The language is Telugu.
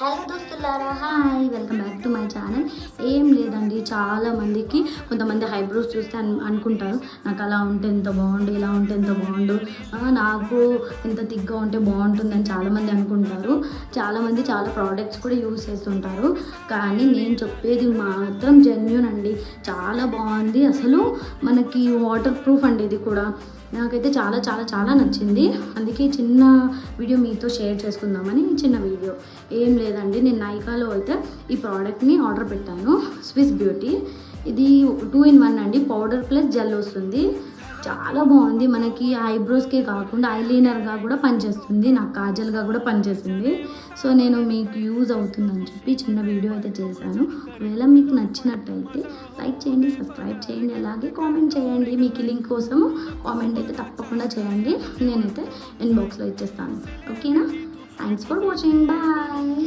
హలో దోస్తులారా, hi, welcome back to my channel. ఏం లేదండి, చాలామందికి కొంతమంది ఐబ్రోస్ చూస్తే అనుకుంటారు నాకు అలా ఉంటే ఎంత బాగుండు, ఇలా ఉంటే ఎంత బాగుండు, నాకు ఎంత థిక్గా ఉంటే బాగుంటుందని చాలామంది అనుకుంటారు. చాలామంది చాలా ప్రోడక్ట్స్ కూడా యూజ్ చేస్తుంటారు. కానీ నేను చెప్పేది మాత్రం జెన్యూన్ అండి, చాలా బాగుంది. అసలు మనకి వాటర్ ప్రూఫ్ అండి. ఇది కూడా నాకైతే చాలా చాలా చాలా నచ్చింది. అందుకే చిన్న వీడియో మీతో షేర్ చేసుకుందామని చిన్న వీడియో. ఏం లేదండి, నేను నైకాలో అయితే ఈ ప్రోడక్ట్ని ఆర్డర్ పెట్టాను. స్విస్ బ్యూటీ, ఇది 2 in 1 అండి. పౌడర్ ప్లస్ జెల్ వస్తుంది. చాలా బాగుంది. మనకి ఐబ్రోస్కే కాకుండా ఐలైనర్గా కూడా పనిచేస్తుంది, నాకు కాజల్గా కూడా పనిచేసింది. సో నేను మీకు యూజ్ అవుతుందని చెప్పి చిన్న వీడియో అయితే చేశాను. ఒకవేళ మీకు నచ్చినట్టయితే లైక్ చేయండి, సబ్స్క్రైబ్ చేయండి, అలాగే కామెంట్ చేయండి. మీకు లింక్ కోసం కామెంట్ అయితే తప్పకుండా చేయండి. నేనైతే ఇన్బాక్స్లో ఇచ్చేస్తాను. ఓకేనా? Thanks for watching. బాయ్.